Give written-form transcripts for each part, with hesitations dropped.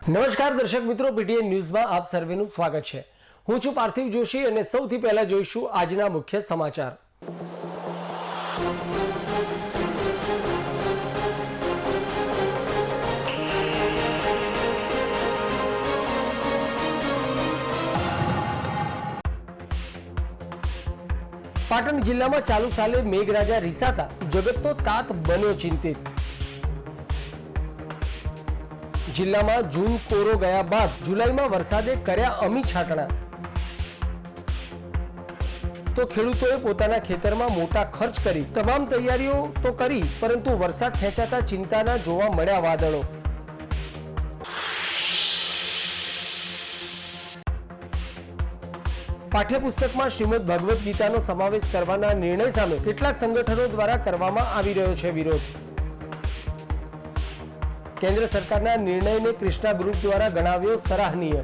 નમસ્કાર દર્શક મિત્રો, પીટીએન ન્યૂઝમાં આપ સર્વેનું સ્વાગત છે। હું છું પાર્થિવ જોશી અને સૌથી પહેલા જોઈશું આજના મુખ્ય સમાચાર। પાટણ જિલ્લામાં ચાલુ સાલે મેઘરાજા રીસાતા જગતનો તાત બન્યો ચિંતિત। જિલ્લામાં જૂન કોરો ગયા બાદ જુલાઈમાં વરસાદે કર્યા અમી છાંટણા, તો ખેડૂતોએ પોતાના ખેતરમાં મોટા ખર્ચ કરી તમામ તૈયારીઓ તો કરી, પરંતુ વરસાદ ખેંચાતા ચિંતાના જોવા મળ્યા વાદળો। પાઠ્યપુસ્તકમાં શ્રીમદ ભગવદ્ ગીતાનો સમાવેશ કરવાના નિર્ણય સામે કેટલાક સંગઠનો દ્વારા કરવામાં આવી રહ્યો છે વિરોધ। કેન્દ્ર સરકારના નિર્ણયને કૃષ્ણા ગ્રુપ દ્વારા ગણાવ્યો સરાહનીય,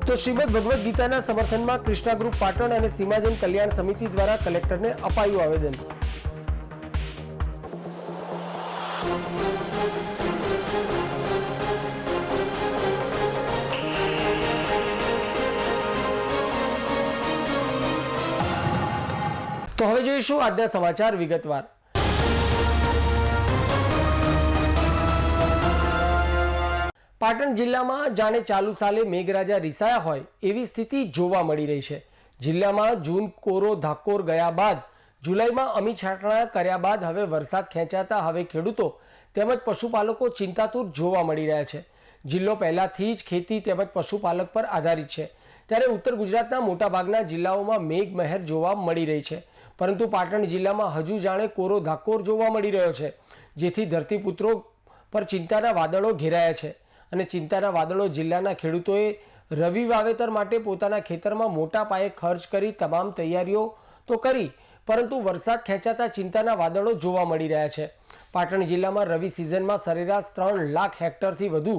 તો શ્રીમદ ભગવદ્ ગીતાના સમર્થનમાં કૃષ્ણા ગ્રુપ પાટણ અને સીમાજન કલ્યાણ સમિતિ દ્વારા કલેક્ટરને અપાયું આવેદન। તો હવે જોઈશું આજના સમાચાર વિગતવાર। પાટણ જિલ્લામાં જાણે ચાલુ સાલે મેઘરાજા રીસાયા હોય એવી સ્થિતિ જોવા મળી રહી છે। જિલ્લામાં જૂન કોરો ધાકોર ગયા બાદ જુલાઈમાં અમી છાંટણા કર્યા બાદ હવે વરસાદ ખેંચાતા હવે ખેડૂતો તેમજ પશુપાલકો ચિંતાતુર જોવા મળી રહ્યા છે। જિલ્લો પહેલાથી જ ખેતી તેમજ પશુપાલક પર આધારિત છે, ત્યારે ઉત્તર ગુજરાતના મોટાભાગના જિલ્લાઓમાં મેઘમહેર જોવા મળી રહી છે, પરંતુ પાટણ જિલ્લામાં હજુ જાણે કોરો ધાકોર જોવા મળી રહ્યો છે, જેથી ધરતીપુત્રો પર ચિંતાના વાદળો ઘેરાયા છે। અને ચિંતાના વાદળો જિલ્લાના ખેડૂતોએ રવિ વાવેતર માટે પોતાના ખેતરમાં મોટા પાયે ખર્ચ કરી તમામ તૈયારીઓ તો કરી, પરંતુ વરસાદ ખેંચાતા ચિંતાના વાદળો જોવા મળી રહ્યા છે। પાટણ જિલ્લામાં રવિ સિઝનમાં સરેરાશ 3 લાખ હેક્ટરથી વધુ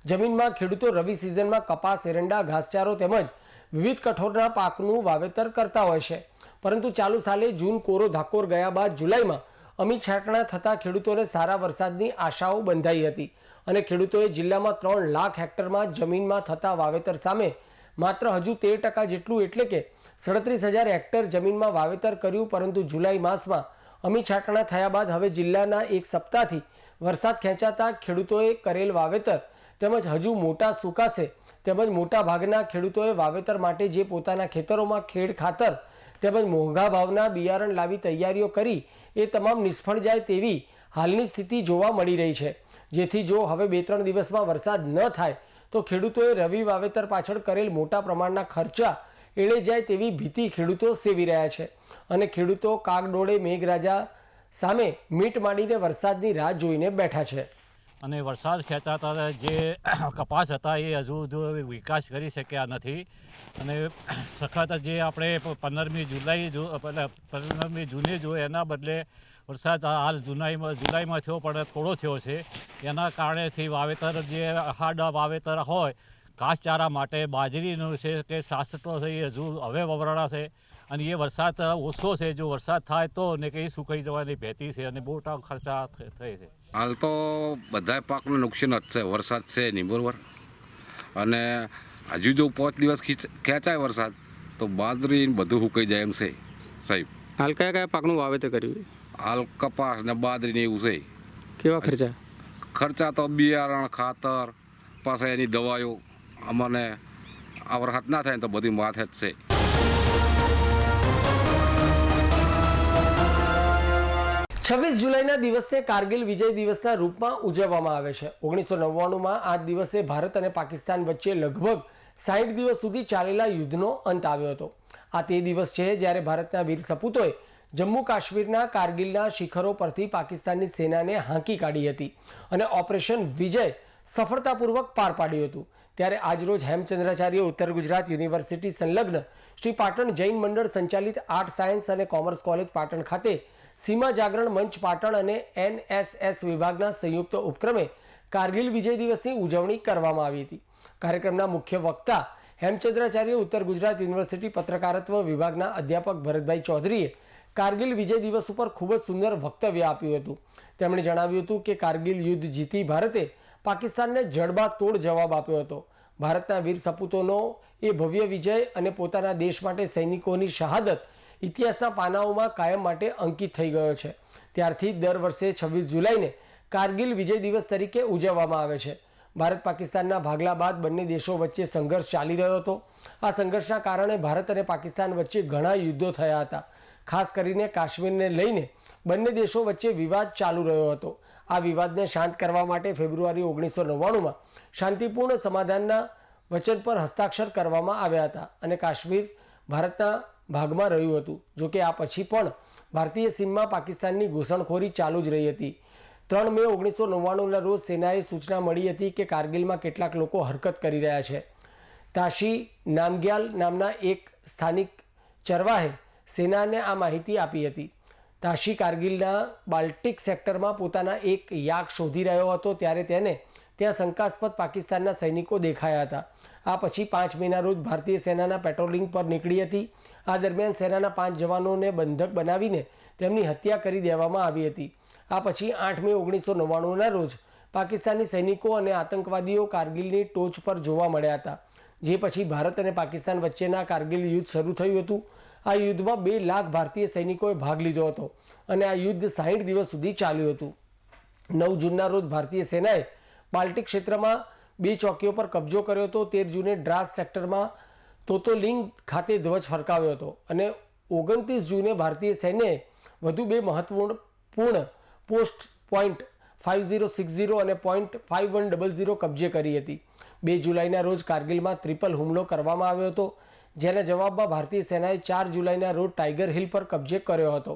જમીનમાં ખેડૂતો રવિ સિઝનમાં કપાસ, એરંડા, ઘાસચારો તેમજ વિવિધ કઠોળના પાકનું વાવેતર કરતા હોય છે, પરંતુ ચાલુ સાલે જૂન કોરો ધાકોર ગયા બાદ જુલાઈમાં અમી છાંટણા થતાં ખેડૂતોને સારા વરસાદની આશાઓ બંધાઈ હતી અને ખેડૂતોએ જિલ્લામાં 3 લાખ હેક્ટરમાં જમીનમાં થતા વાવેતર સામે માત્ર હજુ 13% જેટલું એટલે કે 37,000 હેક્ટર જમીનમાં વાવેતર કર્યું, પરંતુ જુલાઈ માસમાં અમી છાંટણા થયા બાદ હવે જિલ્લાના એક સપ્તાહથી વરસાદ ખેંચાતા ખેડૂતોએ કરેલ વાવેતર તેમજ હજુ મોટા સુકાશે, તેમજ મોટા ભાગના ખેડૂતોએ વાવેતર માટે જે પોતાના ખેતરોમાં ખેડ ખાતર તેમજ મોંઘા ભાવના બિયારણ લાવી તૈયારીઓ કરી એ તમામ નિષ્ફળ જાય તેવી હાલની સ્થિતિ જોવા મળી રહી છે, જેથી જો હવે 2-3 દિવસમાં વરસાદ ન થાય તો ખેડૂતોએ રવિ વાવેતર પાછળ કરેલ મોટા પ્રમાણના ખર્ચા એળે જાય તેવી ભીતિ ખેડૂતો સેવી રહ્યા છે અને ખેડૂતો કાગડોળે મેઘરાજા સામે મીટ માંડીને વરસાદની રાહ જોઈને બેઠા છે। અને વરસાદ ખેંચાતા જે કપાસ હતા એ હજુ વિકાસ કરી શક્યા નથી અને સખત જે આપણે 15મી જૂને જો એના બદલે વરસાદ હાલ જુલાઈમાં થયો પણ થોડો થયો છે, એના કારણેથી વાવેતર જે હાર્ડ વાવેતર હોય ઘાસચારા માટે બાજરીનું છે કે સાસતો છે એ હજુ હવે વવરાણા છે અને એ વરસાદ ઓછો છે, જો વરસાદ થાય તો ને કે એ સુકાઈ જવાની ભેતી છે અને મોટા ખર્ચા થાય છે। હાલ તો બધા પાકને નુકસાન જ છે, વરસાદ છે નહીં બરાબર, અને હજુ જો 5 દિવસ ખેંચાય વરસાદ તો બાજરી બધું સુકાઈ જાય એમ છે સાહેબ। હાલ કયા કયા પાકનું વાવેતર કર્યું? હાલ કપાસ ને બાજરી ને એવું છે। કેવા ખર્ચા? ખર્ચા તો બિયારણ, ખાતર, પાછા એની દવાઓ, અમને આ વરસાદ ના થાય ને તો બધી માથે જ છે। 26 જુલાઈના દિવસને કારગિલ વિજય દિવસના રૂપમાં ઉજવવામાં આવે છે। 1999માં આ દિવસે ભારત અને પાકિસ્તાન વચ્ચે લગભગ 60 દિવસ સુધી ચાલેલા યુદ્ધનો અંત આવ્યો હતો। આ તે દિવસ છે જ્યારે ભારતના વીર સપૂતોએ જમ્મુ કાશ્મીરના કારગિલના શિખરો પરથી પાકિસ્તાનની સેનાને હાંકી કાઢી હતી અને ઓપરેશન વિજય સફળતાપૂર્વક પાર પાડ્યું હતું। ત્યારે આજરોજ હેમચંદ્રાચાર્ય ઉત્તર ગુજરાત યુનિવર્સિટી સંલગ્ન શ્રી પાટણ જૈન મંડળ સંચાલિત આર્ટ, સાયન્સ અને કોમર્સ કોલેજ પાટણ ખાતે સીમા જાગરણ મંચ પાટણ અને NSS વિભાગના સંયુક્ત ઉપક્રમે કારગિલ વિજય દિવસની ઉજવણી કરવામાં આવી હતી। કાર્યક્રમના મુખ્ય વક્તા હેમચંદ્રાચાર્ય ઉત્તર ગુજરાત યુનિવર્સિટી પત્રકારત્વ વિભાગના અધ્યાપક ભરતભાઈ ચૌધરીએ કારગિલ વિજય દિવસ ઉપર ખૂબ જ સુંદર વક્તવ્ય આપ્યું હતું. તેમણે જણાવ્યું હતું કે કારગિલ યુદ્ધ જીતી ભારતે પાકિસ્તાનને જડબાતોડ જવાબ આપ્યો હતો. ભારતના વીર સપૂતોનો એ ભવ્ય વિજય અને પોતાના દેશ માટે સૈનિકોની શહાદત ઇતિહાસના પાનાઓમાં કાયમ માટે અંકિત થઈ ગયો છે. ત્યારથી દર વર્ષે 26 જુલાઈને કારગિલ વિજય દિવસ તરીકે ઉજવવામાં આવે છે. ભારત પાકિસ્તાનના ભાગલા બાદ બંને દેશો વચ્ચે સંઘર્ષ ચાલી રહ્યો હતો. આ સંઘર્ષના કારણે ભારત અને પાકિસ્તાન વચ્ચે ઘણા યુદ્ધો થયા હતા. ખાસ કરીને કાશ્મીરને લઈને બંને દેશો વચ્ચે વિવાદ ચાલુ રહ્યો હતો. આ વિવાદને શાંત કરવા માટે ફેબ્રુઆરી 1999માં શાંતિપૂર્ણ સમાધાનના વચન પર હસ્તાક્ષર કરવામાં આવ્યા હતા અને કાશ્મીર ભારતના ભાગમાં રહ્યું હતું. જોકે આ પછી પણ ભારતીય સીમમાં પાકિસ્તાનની ઘૂસણખોરી ચાલુ જ રહી હતી. 3 મે 1999ના રોજ સેનાએ સૂચના મળી હતી કે કારગિલમાં કેટલાક લોકો હરકત કરી રહ્યા છે. તાશી નામગ્યાલ નામના એક સ્થાનિક ચરવાહે સેનાને આ માહિતી આપી હતી. તાશી કારગિલના બાલ્ટિક સેક્ટરમાં પોતાના એક યાક શોધી રહ્યો હતો ત્યારે તેને ત્યાં શંકાસ્પદ પાકિસ્તાનના સૈનિકો દેખાયા હતા. આ પછી 5 મેના રોજ ભારતીય સેનાના પેટ્રોલિંગ પર નીકળી હતી. આ દરમિયાન સેનાના 5 જવાનોને બંધક બનાવીને તેમની હત્યા કરી દેવામાં આવી હતી. આ પછી 8 મે 1999ના રોજ પાકિસ્તાની સૈનિકો અને આતંકવાદીઓ કારગિલની ટોચ પર જોવા મળ્યા હતા. જે પછી ભારત અને પાકિસ્તાન વચ્ચેના કારગિલ યુદ્ધ શરૂ થયું હતું. આ યુદ્ધમાં 2 લાખ ભારતીય સૈનિકોએ ભાગ લીધો હતો અને આ યુદ્ધ 60 દિવસ સુધી ચાલ્યું હતું. 9 જૂનના રોજ ભારતીય સેનાએ બાલ્ટિક ક્ષેત્રમાં 2 ચોકીઓ પર કબજો કર્યો હતો. 13 જૂને ડ્રાસ સેક્ટરમાં તોતોલિંગ ખાતે ધ્વજ ફરકાવ્યો હતો અને 29 જૂને ભારતીય સૈન્યએ વધુ 2 મહત્વપૂર્ણ પોસ્ટ પોઈન્ટ 5060 અને પોઈન્ટ 5100 કબજે કરી હતી. 2 જુલાઈના રોજ કારગિલમાં ટ્રિપલ હુમલો કરવામાં આવ્યો હતો, જેના જવાબમાં ભારતીય સેનાએ 4 જુલાઈના રોજ ટાઈગર હિલ પર કબજે કર્યો હતો.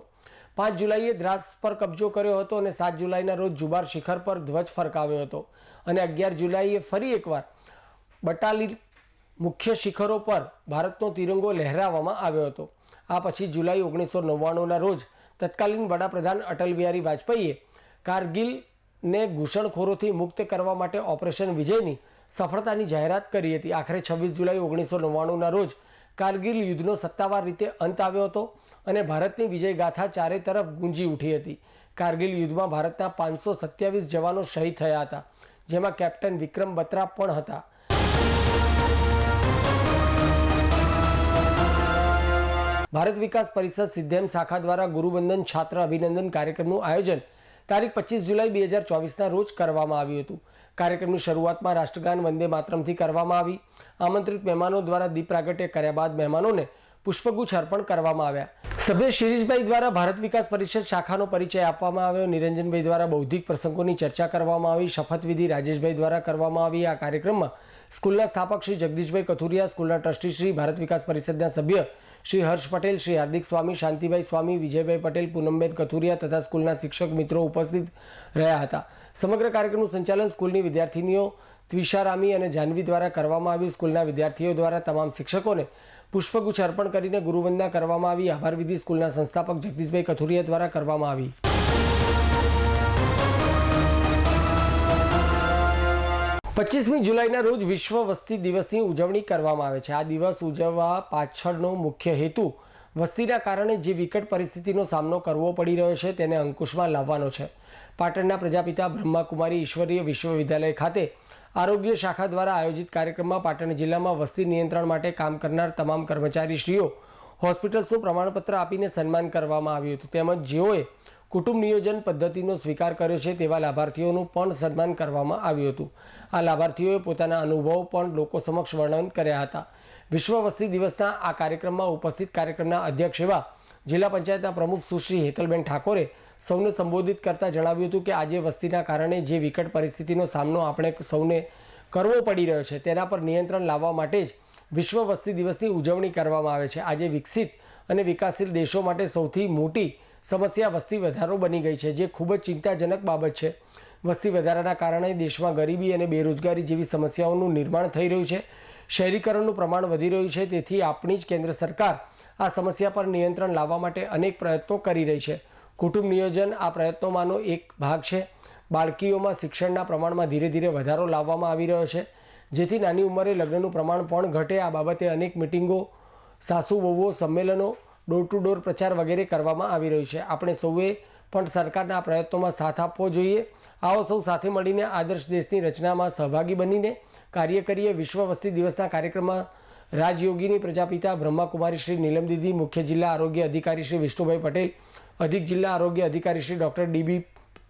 5 જુલાઈએ દ્રાસ પર કબજો કર્યો હતો અને 7 જુલાઈના રોજ જુબાર શિખર પર ધ્વજ ફરકાવ્યો હતો અને 11 જુલાઈએ ફરી એકવાર બટાલી મુખ્ય શિખરો પર ભારતનો તિરંગો લહેરાવવામાં આવ્યો હતો. આ પછી જુલાઈ 1999ના રોજ તત્કાલીન વડાપ્રધાન અટલ બિહારી વાજપેયીએ કારગિલને ઘૂસણખોરોથી મુક્ત કરવા માટે ઓપરેશન વિજયની સફળતાની જાહેરાત કરી હતી. આખરે 26 જુલાઈ 1999ના રોજ કારગિલ યુદ્ધનો સત્તાવાર રીતે અંત આવ્યો હતો અને ભારતની વિજય ગાથા ચારે તરફ ગુંજી ઉઠી હતી. કારગિલ યુદ્ધમાં ભારતના 527 જવાનો શહીદ થયા હતા, જેમાં કેપ્ટન વિક્રમ બત્રા પણ હતા. ભારત વિકાસ પરિષદ સિદ્ધેમ શાખા દ્વારા ગુરુવંદન છાત્ર અભિનંદન કાર્યક્રમનું આયોજન તારીખ 25 જુલાઈ 2024ના રોજ કરવામાં આવ્યું હતું. કાર્યક્રમની શરૂઆતમાં રાષ્ટ્રગાન વંદે માતરમથી કરવામાં આવી. આમંત્રિત મહેમાનો દ્વારા દીપ પ્રાગટ્ય કર્યા બાદ મહેમાનોને પુષ્પગુચ્છ અર્પણ કરવામાં આવ્યા. સભ્ય શિરીષભાઈ દ્વારા ભારત વિકાસ પરિષદ શાખાનો પરિચય આપવામાં આવ્યો. નિરંજનભાઈ દ્વારા બૌદ્ધિક પ્રસંગોની ચર્ચા કરવામાં આવી. શપથવિધિ રાજેશભાઈ દ્વારા કરવામાં આવી. આ કાર્યક્રમમાં સ્કૂલના સ્થાપક શ્રી જગદીશભાઈ કથુરિયા, સ્કૂલના ટ્રસ્ટી શ્રી, ભારત વિકાસ પરિષદના સભ્ય શ્રી હર્ષ પટેલ, શ્રી હાર્દિક સ્વામી, શાંતિભાઈ સ્વામી, વિજયભાઈ પટેલ, પૂનમબેન કથુરિયા તથા સ્કૂલના શિક્ષક મિત્રો ઉપસ્થિત રહ્યા હતા. સમગ્ર કાર્યક્રમનું સંચાલન સ્કૂલની વિદ્યાર્થીનીઓ ત્વિષારામી અને જાહ્નવી દ્વારા કરવામાં આવ્યું. સ્કૂલના વિદ્યાર્થીઓ દ્વારા તમામ શિક્ષકોને પુષ્પગુચ્છ અર્પણ કરીને ગુરુવંદના કરવામાં આવી. આભાર વિધિ સ્કૂલના સંસ્થાપક જગદીશભાઈ કથુરિયા દ્વારા કરવામાં આવી. પચીસમી જુલાઈના રોજ વિશ્વ વસ્તી દિવસની ઉજવણી કરવામાં આવે છે. આ દિવસ ઉજવવા પાછળનો મુખ્ય હેતુ વસ્તીના કારણે જે વિકટ પરિસ્થિતિનો સામનો કરવો પડી રહ્યો છે તેને અંકુશમાં લાવવાનો છે. પાટણના પ્રજાપિતા બ્રહ્માકુમારી ઈશ્વરીય વિશ્વવિદ્યાલય ખાતે આરોગ્ય શાખા દ્વારા આયોજિત કાર્યક્રમમાં પાટણ જિલ્લામાં વસ્તી નિયંત્રણ માટે કામ કરનાર તમામ કર્મચારીશ્રીઓ હોસ્પિટલ્સનું પ્રમાણપત્ર આપીને સન્માન કરવામાં આવ્યું હતું. તેમજ જેઓએ કુટુંબ નિયોજન પદ્ધતિનો સ્વીકાર કર્યો છે તેવા લાભાર્થીઓનું પણ સન્માન કરવામાં આવ્યું હતું. આ લાભાર્થીઓએ પોતાના અનુભવો પણ લોકો સમક્ષ વર્ણન કર્યા હતા. વિશ્વ વસ્તી દિવસના આ કાર્યક્રમમાં ઉપસ્થિત કાર્યક્રમના અધ્યક્ષ એવા જિલ્લા પંચાયતના પ્રમુખ સુશ્રી હેતલબેન ઠાકોરે સૌને સંબોધિત કરતા જણાવ્યું હતું કે આજે વસ્તીના કારણે જે વિકટ પરિસ્થિતિનો સામનો આપણે સૌને કરવો પડી રહ્યો છે તેના પર નિયંત્રણ લાવવા માટે જ વિશ્વ વસ્તી દિવસની ઉજવણી કરવામાં આવે છે. આજે વિકસિત અને વિકાસશીલ દેશો માટે સૌથી મોટી સમસ્યા વસ્તી વધારો બની ગઈ છે, જે ખૂબ જ ચિંતાજનક બાબત છે. વસ્તી વધારાના કારણે દેશમાં ગરીબી અને બેરોજગારી જેવી સમસ્યાઓનું નિર્માણ થઈ રહ્યું છે. શહેરીકરણનું પ્રમાણ વધી રહ્યું છે. તેથી આપણી જ કેન્દ્ર સરકાર આ સમસ્યા પર નિયંત્રણ લાવવા માટે અનેક પ્રયત્નો કરી રહી છે. કુટુંબ નિયોજન આ પ્રયત્નોમાંનો એક ભાગ છે. બાળકીઓમાં શિક્ષણના પ્રમાણમાં ધીરે ધીરે વધારો લાવવામાં આવી રહ્યો છે, જેથી નાની ઉંમરે લગ્નનું પ્રમાણ પણ ઘટે. આ બાબતે અનેક મિટિંગો, સાસુ વહુઓ સંમેલનો ડોર ટુ ડોર પ્રચાર વગેરે કરવામાં આવી રહ્યું છે. આપણે સૌએ પણ સરકારના પ્રયત્નોમાં સાથ આપવો જોઈએ. આવો સૌ સાથે મળીને આદર્શ દેશની રચનામાં સહભાગી બનીને કાર્ય કરીએ. વિશ્વ વસ્તી દિવસના કાર્યક્રમમાં રાજયોગીની પ્રજાપિતા બ્રહ્માકુમારી શ્રી નીલમ દીદી, મુખ્ય જિલ્લા આરોગ્ય અધિકારી શ્રી વિષ્ણુભાઈ પટેલ, અધિક જિલ્લા આરોગ્ય અધિકારી શ્રી ડૉક્ટર ડીબી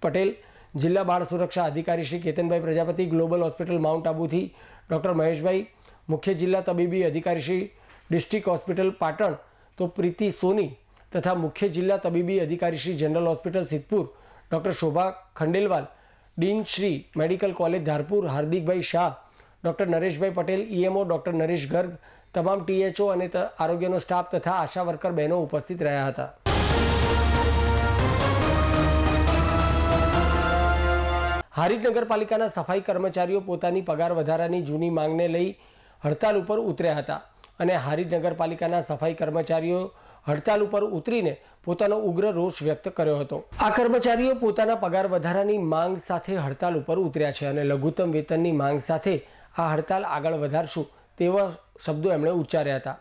પટેલ, જિલ્લા બાળ સુરક્ષા અધિકારી Shri Ketanbhai Prajapati, global hospital mount આબુથી ડૉક્ટર મહેશભાઈ, મુખ્ય જિલ્લા તબીબી અધિકારી શ્રી ડિસ્ટ્રિક્ટ હોસ્પિટલ પાટણ તો પ્રીતિ સોની તથા મુખ્ય જિલ્લા તબીબી અધિકારી Shri general hospital Siddhpur doctor Shobha Khandelwal, dean Shri medical college Dharpur Hardikbhai Shah, doctor Nareshbhai Patel, EMO doctor Naresh Garg, તમામ ટીએચઓ અને આરોગ્યનો સ્ટાફ તથા આશા વર્કર બહેનો ઉપસ્થિત રહ્યા હતા. હારીજ નગરપાલિકાના સફાઈ કર્મચારીઓ પોતાની પગાર વધારાની જૂની માંગને લઈ હડતાલ ઉપર ઉતર્યા હતા અને હારીજ નગરપાલિકાના સફાઈ કર્મચારીઓ હડતાલ ઉપર ઉતરીને પોતાનો ઉગ્ર રોષ વ્યક્ત કર્યો હતો. આ કર્મચારીઓ પોતાના પગાર વધારાની માંગ સાથે હડતાલ ઉપર ઉતર્યા છે અને લઘુત્તમ વેતનની માંગ સાથે આ હડતાલ આગળ વધારશું તેવા શબ્દો એમણે ઉચ્ચાર્યા હતા.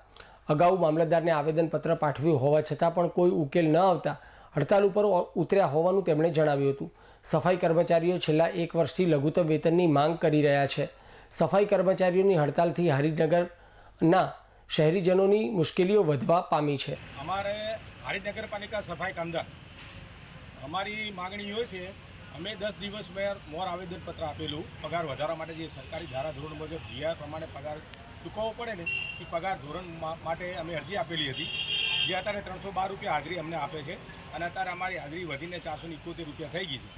અગાઉ મામલતદારને આવેદનપત્ર પાઠવ્યું હોવા છતાં પણ કોઈ ઉકેલ ન આવતા હડતાલ ઉપર ઉતર્યા હોવાનું તેમણે જણાવ્યું હતું. સફાઈ કર્મચારીઓ છેલ્લા 1 વર્ષથી લઘુત્તમ વેતનની માંગ કરી રહ્યા છે. સફાઈ કર્મચારીઓની હડતાલથી હારીજનગરના શહેરીજનોની મુશ્કેલીઓ વધવા પામી છે. અમારે હારીજ નગરપાલિકા સફાઈ કામદાર અમારી માગણી હોય છે. અમે 10 દિવસ મોર આવેદનપત્ર આપેલું પગાર વધારા માટે. જે સરકારી ધારાધોરણ મુજબ જીઆર પ્રમાણે પગાર ચૂકવવો પડે ને એ પગાર ધોરણ માટે અમે અરજી આપેલી હતી, જે અત્યારે 312 રૂપિયા હાજરી અમને આપે છે અને અત્યારે અમારી હાજરી વધીને 471 રૂપિયા થઈ ગઈ છે.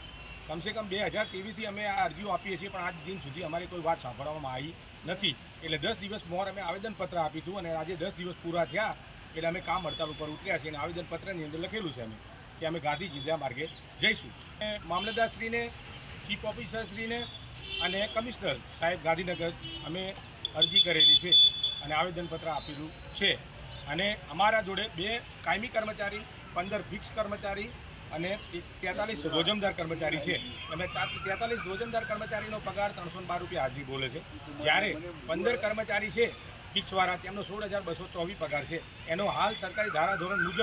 કમસે કમ 2023થી અમે આ અરજીઓ આપીએ છીએ, પણ આજ દિન સુધી અમારી કોઈ વાત સાંભળવામાં આવી નથી. એટલે 10 દિવસ મોર અમે આવેદનપત્ર આપ્યું હતું અને આજે 10 દિવસ પૂરા થયા એટલે અમે કામ હડતાલ ઉપર ઉતર્યા છીએ અને આવેદનપત્રની અંદર લખેલું છે કે અમે ગાંધી જિલ્લા માર્ગે જઈશું. મામલતદારશ્રીને, ચીફ ઓફિસરશ્રીને અને કમિશનર સાહેબ ગાંધીનગર અમે અરજી કરેલી છે અને આવેદનપત્ર આપેલું છે. અને અમારા જોડે 2 કાયમી કર્મચારી, 15 ફિક્સ કર્મચારી અને 43 રોજમદાર કર્મચારી છે. અમે 43 રોજમદાર કર્મચારીનો પગાર 312 રૂપિયા હાજરી બોલે છે, જ્યારે 15 કર્મચારી છે ફિક્સવાળા તેમનો 16,224 પગાર છે. એનો હાલ સરકારી ધારાધોરણ મુજબ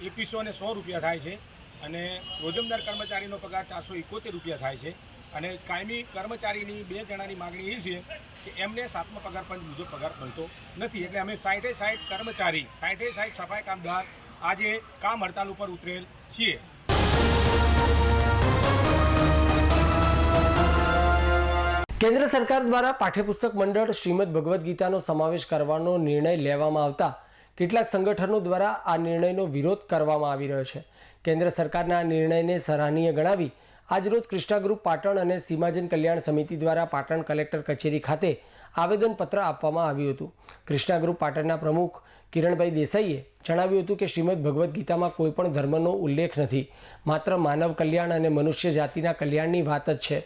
2100 રૂપિયા થાય છે અને રોજમદાર કર્મચારીનો પગાર 471 રૂપિયા થાય છે. અને કાયમી કર્મચારીની 2 જણાની માગણી એ છે કે એમને 7મા પગાર પંચ મુજબ પગાર મળતો નથી. એટલે અમે 60 કર્મચારી, 60 સફાઈ કામદાર આજે કામ હડતાલ ઉપર ઉતરેલ છીએ. કેન્દ્ર સરકાર દ્વારા પાઠ્યપુસ્તક મંડળ શ્રીમદ ભગવદ્ ગીતાનો સમાવેશ કરવાનો નિર્ણય લેવામાં આવતા કેટલાક સંગઠનો દ્વારા આ નિર્ણયનો વિરોધ કરવામાં આવી રહ્યો છે. કેન્દ્ર સરકારના આ નિર્ણયને સરાહનીય ગણાવી આજરોજ કૃષ્ણા ગ્રુપ પાટણ અને સીમાજન કલ્યાણ સમિતિ દ્વારા પાટણ કલેક્ટર કચેરી ખાતે આવેદનપત્ર આપવામાં આવ્યું હતું. કૃષ્ણા ગ્રુપ પાટણના પ્રમુખ કિરણભાઈ દેસાઈએ જણાવ્યું હતું કે શ્રીમદ ભગવદ્ ગીતામાં કોઈપણ ધર્મનો ઉલ્લેખ નથી, માત્ર માનવ કલ્યાણ અને મનુષ્ય જાતિના કલ્યાણની વાત જ છે.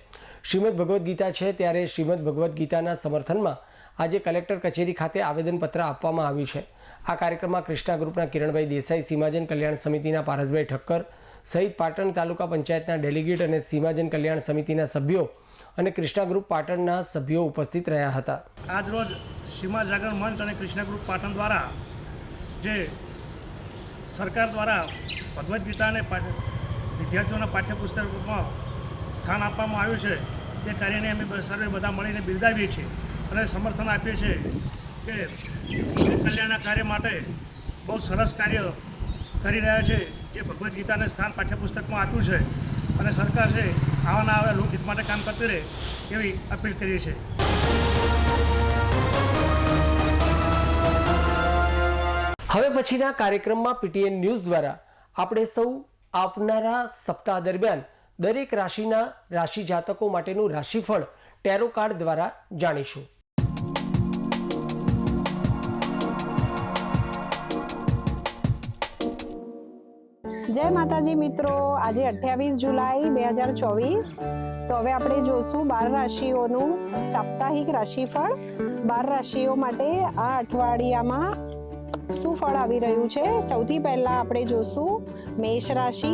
શ્રીમદ ભગવદ્ ગીતા છે ત્યારે શ્રીમદ ભગવદ્ ગીતાના સમર્થનમાં આજે કલેક્ટર કચેરી ખાતે આવેદનપત્ર આપવામાં આવ્યું છે. આ કાર્યક્રમમાં કૃષ્ણા ગ્રુપના કિરણભાઈ દેસાઈ, સીમાજન કલ્યાણ સમિતિના પારસભાઈ ઠક્કર સહિત પાટણ તાલુકા પંચાયતના ડેલિગેટ અને સીમાજન કલ્યાણ સમિતિના સભ્યો અને કૃષ્ણા ગ્રુપ પાટણના સભ્યો ઉપસ્થિત રહ્યા હતા. આજરોજ સીમા જાગરણ મંચ અને કૃષ્ણા ગ્રુપ પાટણ દ્વારા જે સરકાર દ્વારા ભગવદ્ ગીતાને વિદ્યાર્થીઓના પાઠ્યપુસ્તકમાં સ્થાન આપવામાં આવ્યું છે તે કાર્યને અમે સર્વે બધા મળીને બિરદાવીએ છીએ અને સમર્થન આપીએ છીએ કે કલ્યાણના કાર્ય માટે બહુ સરસ કાર્ય કરી રહ્યા છે. જે ભગવદ્ ગીતાને સ્થાન પાઠ્યપુસ્તકમાં આપ્યું છે અને સરકાર છે આવાના આવા લોકહિત માટે કામ કરતી રહે એવી અપીલ કરીએ છીએ. હવે પછીના કાર્યક્રમમાં પીટીએન ન્યૂઝ દ્વારા આપણે સૌ આવનારા સપ્તાહ દરમિયાન દરેક રાશિના રાશિ જાતકો માટેનું રાશિફળ ટેરો કાર્ડ દ્વારા જાણીશું. જય માતાજી મિત્રો, આજે 28 જુલાઈ 2024. તો હવે આપણે જોશું 12 રાશિઓનું સાપ્તાહિક રાશિફળ. 12 રાશિઓ માટે આ અઠવાડિયામાં શું ફળ આવી રહ્યું છે. સૌથી પહેલા આપણે જોશું મેષ રાશિ.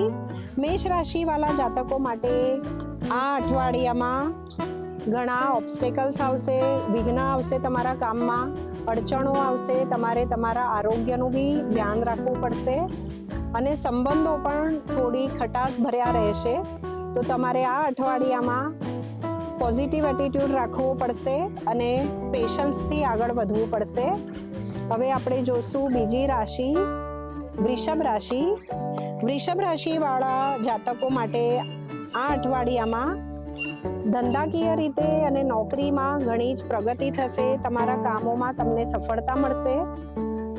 મેષ રાશિવાળા જાતકો માટે આ અઠવાડિયામાં ઘણા ઓબ્સ્ટેકલ્સ આવશે, વિઘ્ન આવશે તમારા કામમાં. અડચણો આવશે, તમારે તમારા આરોગ્યનું બી ધ્યાન રાખવું પડશે અને સંબંધો પણ થોડી ખટાશ ભર્યા રહેશે. તો તમારે આ અઠવાડિયામાં પોઝિટિવ એટીટ્યુડ રાખવો પડશે અને પેશન્સથી આગળ વધવું પડશે. હવે આપણે જોશું બીજી રાશિ, વૃષભ રાશિ. વૃષભ રાશિવાળા જાતકો માટે આ અઠવાડિયામાં ધંધાકીય રીતે અને નોકરીમાં ઘણી જ પ્રગતિ થશે. તમારા કામોમાં તમને સફળતા મળશે.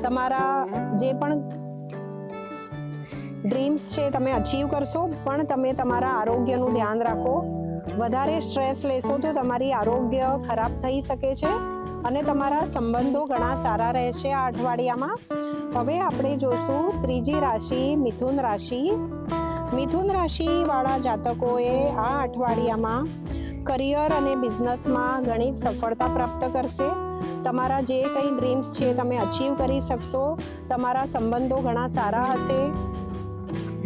તમારા જે પણ ડ્રીમ્સ છે તમે અચીવ કરશો, પણ તમે તમારા આરોગ્યનું ધ્યાન રાખો. વધારે સ્ટ્રેસ લેશો તો તમારી આરોગ્ય ખરાબ થઈ શકે છે અને તમારા સંબંધો ઘણા સારા રહેશે આ અઠવાડિયામાં. હવે આપણે જોશું ત્રીજી રાશિ, મિથુન રાશિ. મિથુન રાશિવાળા જાતકોએ આ અઠવાડિયામાં કરિયર અને બિઝનેસમાં ઘણી જ સફળતા પ્રાપ્ત કરશે. તમારા જે કંઈ ડ્રીમ્સ છે તમે અચીવ કરી શકશો. તમારા સંબંધો ઘણા સારા હશે.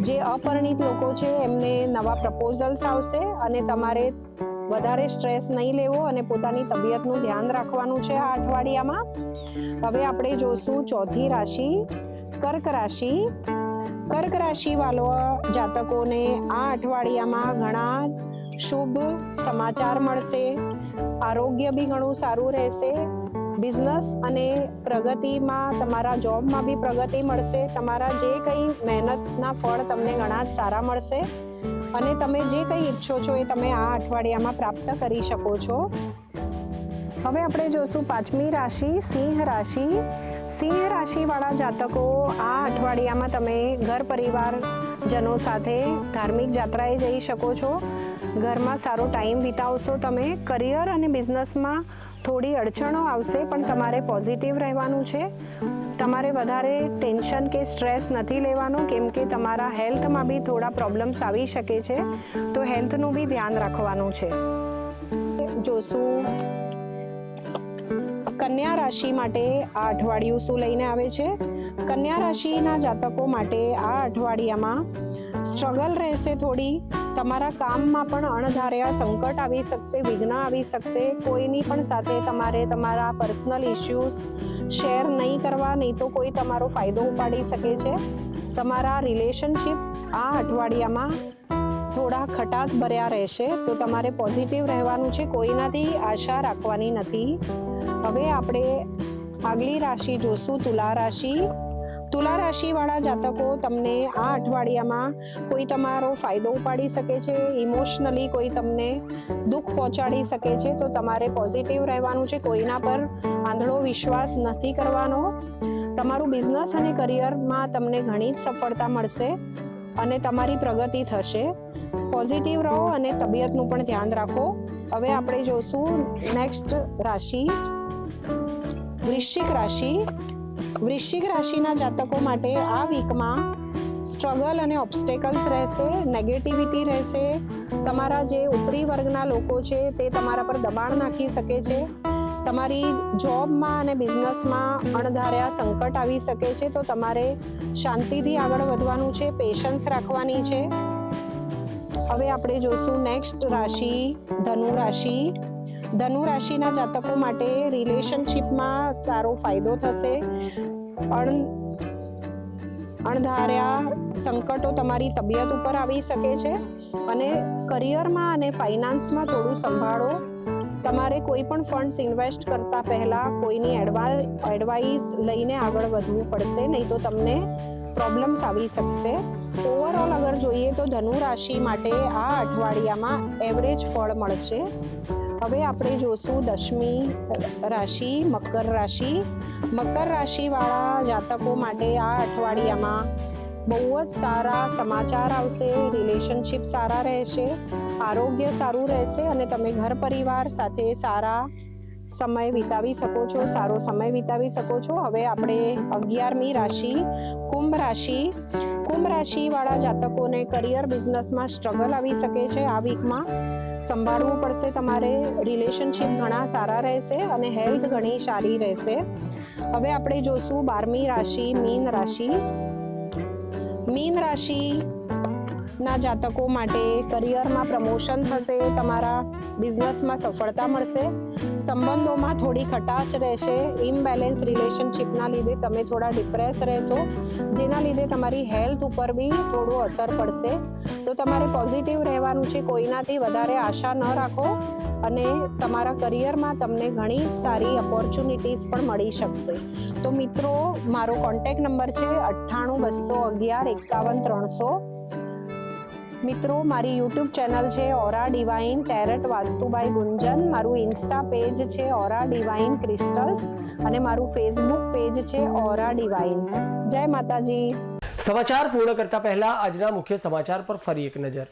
જે અપરિણિત લોકો છે એમને નવા પ્રપોઝલ્સ આવશે અને તમારે વધારે સ્ટ્રેસ નહીં લેવો અને પોતાની તબિયતનું ધ્યાન રાખવાનું છે આ અઠવાડિયામાં. હવે આપણે જોશું ચોથી રાશિ, કર્ક રાશિ. કર્ક રાશિવાળા જાતકોને આ અઠવાડિયામાં ઘણા શુભ સમાચાર મળશે. આરોગ્ય બી ઘણું સારું રહેશે. બિઝનેસ અને પ્રગતિમાં, તમારા જોબમાં બી પ્રગતિ મળશે. તમારા જે કંઈ મહેનતના ફળ તમને ઘણા જ સારા મળશે અને તમે જે કંઈ ઈચ્છો છો એ તમે આ અઠવાડિયામાં પ્રાપ્ત કરી શકો છો. હવે આપણે જોશું પાંચમી રાશિ, સિંહ રાશિ. સિંહ રાશિવાળા જાતકો આ અઠવાડિયામાં તમે ઘર પરિવારજનો સાથે ધાર્મિક યાત્રાએ જઈ શકો છો. ઘરમાં સારો ટાઈમ વિતાવશો તમે. કરિયર અને બિઝનેસમાં થોડી અડચણો આવશે, પણ તમારે પોઝિટિવ રહેવાનું છે. તમારે વધારે ટેન્શન કે સ્ટ્રેસ નથી લેવાનું, કેમ કે તમારા હેલ્થમાં બી થોડા પ્રોબ્લેમ્સ આવી શકે છે. તો હેલ્થનું બી ધ્યાન રાખવાનું છે. જોશું કન્યા રાશિ માટે આ અઠવાડિયું શું લઈને આવે છે. કન્યા રાશિના જાતકો માટે આ અઠવાડિયામાં સ્ટ્રગલ રહેશે થોડી. તમારા કામમાં પણ અણધાર્યા સંકટ આવી શકશે, વિઘ્ન આવી શકશે. કોઈની પણ સાથે તમારે તમારા પર્સનલ ઇશ્યુઝ શેર નહીં કરવા, નહીં તો કોઈ તમારો ફાયદો ઉપાડી શકે છે. તમારા રિલેશનશિપ આ અઠવાડિયામાં થોડા ખટાશ ભર્યા રહેશે. તો તમારે પોઝિટિવ રહેવાનું છે, કોઈનાથી આશા રાખવાની નથી. હવે આપણે આગલી રાશિ જોશું, તુલા રાશિ. તુલા રાશિવાળા જાતકો, તમને આ અઠવાડિયામાં કોઈ તમારો ફાયદો ઉપાડી શકે છે. ઇમોશનલી કોઈ તમને દુઃખ પહોંચાડી શકે છે. તો તમારે પોઝિટિવ રહેવાનું છે, કોઈના પર આંધળો વિશ્વાસ નથી કરવાનો. તમારું બિઝનેસ અને કરિયરમાં તમને ઘણી જ સફળતા મળશે અને તમારી પ્રગતિ થશે. પોઝિટિવ રહો અને તબિયતનું પણ ધ્યાન રાખો. હવે આપણે જોશું નેક્સ્ટ રાશિ, વૃશ્ચિક રાશિ. વૃશ્ચિક રાશિના જાતકો માટે આ વીકમાં સ્ટ્રગલ અને ઓબ્સ્ટેકલ્સ રહેશે, નેગેટિવિટી રહેશે. તમારા જે ઉપરી વર્ગના લોકો છે તે તમારા પર દબાણ નાખી શકે છે. તમારી જોબમાં અને બિઝનેસમાં અણધાર્યા સંકટ આવી શકે છે. તો તમારે શાંતિથી આગળ વધવાનું છે, પેશન્સ રાખવાની છે. હવે આપણે જોશું નેક્સ્ટ રાશિ, ધનુ રાશિ. ધનુ રાશિના જાતકો માટે રિલેશનશિપમાં સારો ફાયદો થશે. અણધાર્યા સંકટો તમારી તબિયત ઉપર આવી શકે છે અને કરિયરમાં અને ફાઇનાન્સમાં થોડું સંભાળો. તમારે કોઈ પણ ફંડ્સ ઇન્વેસ્ટ કરતા પહેલા કોઈની એડવાઇસ લઈને આગળ વધવું પડશે, નહીં તો તમને પ્રોબ્લેમ્સ આવી શકશે. ઓવરઓલ અગર જોઈએ તો ધનુ રાશિ માટે આ અઠવાડિયામાં એવરેજ ફળ મળશે. હવે આપણે જોશું 10મી રાશિ, મકર રાશિ. મકર રાશિવાળા જાતકો માટે આ અઠવાડિયામાં બહુ જ સારા સમાચાર આવશે. રિલેશનશિપ સારા રહેશે, આરોગ્ય સારું રહેશે અને તમે ઘર પરિવાર સાથે સારા સમય વિતાવી શકો છો, સારો સમય વિતાવી શકો છો. હવે આપણે 11મી રાશિ, કુંભ રાશિ. કુંભ રાશિવાળા જાતકોને કરિયર બિઝનેસમાં સ્ટ્રગલ આવી શકે છે. આ વીકમાં સંભાળવું પડશે તમારે. રિલેશનશિપ ઘણા સારા રહેશે અને હેલ્થ ઘણી સારી રહેશે. હવે આપણે જોશું 12મી રાશિ, મીન રાશિ. મીન રાશિ ના જાતકો માટે કરિયરમાં પ્રમોશન થશે, તમારા બિઝનેસમાં સફળતા મળશે, સંબંધોમાં થોડી ખટાશ રહેશે, ઇમ્બેલેન્સ રિલેશનશિપના લીધે તમે થોડા ડિપ્રેસ રહેશો, જેના લીધે તમારી હેલ્થ ઉપર બી થોડું અસર પડશે. તો તમારે પોઝિટિવ રહેવાનું છે, કોઈનાથી વધારે આશા ન રાખો અને તમારા કરિયરમાં તમને ઘણી સારી ઓપોર્ચ્યુનિટીઝ પણ મળી શકશે. તો મિત્રો, મારો કોન્ટેક્ટ નંબર છે 98 211 51 300. મિત્રો, મારી યુટ્યુબ ચેનલ છે ઓરા ડિવાઇન ટેરેટ વાસ્તુ બાય ગુંજન, મારું ઇન્સ્ટા પેજ છે ઓરા ડિવાઇન ક્રિસ્ટલ્સ અને મારું ફેસબુક પેજ છે ઓરા ડિવાઇન. જય માતાજી. સમાચાર પૂર્ણ કરતા પહેલા આજના મુખ્ય સમાચાર પર ફરી એક નજર.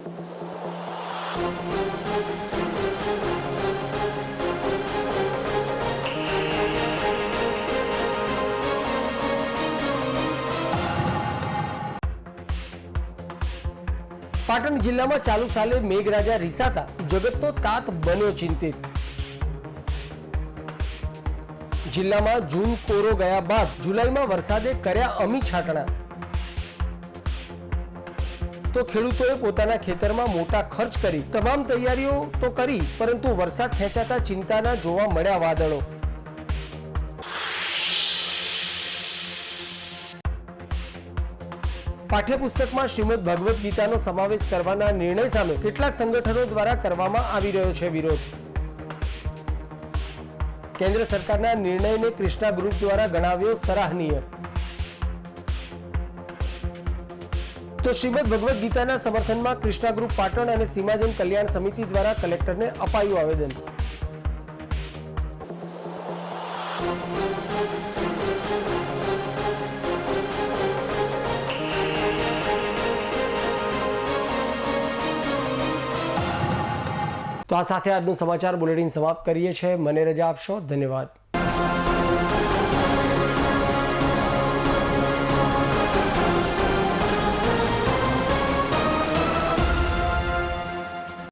પાટણ જિલ્લામાં ચાલુ સાલે મેઘરાજા રીસાતા જગતનો તાત બન્યો ચિંતિત. જિલ્લામાં જૂન કોરો ગયા બાદ જુલાઈમાં વરસાદે કર્યા અમી છાંટણા. તો ખેડૂતોએ પોતાના ખેતરમાં મોટા ખર્ચ કરી તમામ તૈયારીઓ તો કરી, પરંતુ વરસાદ ખેંચાતા ચિંતાના જોવા મળ્યા વાદળો. પાઠ્યપુસ્તકમાં શ્રીમદ ભગવદ્ ગીતાનો સમાવેશ કરવાના નિર્ણય સામે કેટલાક સંગઠનો દ્વારા કરવામાં આવી રહ્યો છે વિરોધ. કેન્દ્ર સરકારના નિર્ણયને ક્રિષ્ના ગ્રુપ દ્વારા ગણાવ્યો સરાહનીય. તો શ્રીમદ ભગવદ્ ગીતાના સમર્થનમાં ક્રિષ્ના ગ્રુપ પાટણ અને સીમાજન કલ્યાણ સમિતિ દ્વારા કલેક્ટરને અપાયું આવેદન. તો આ સાથે આજનું સમાચાર બુલેટિન સમાપ્ત કરીએ છીએ. મને રજા આપશો. ધન્યવાદ.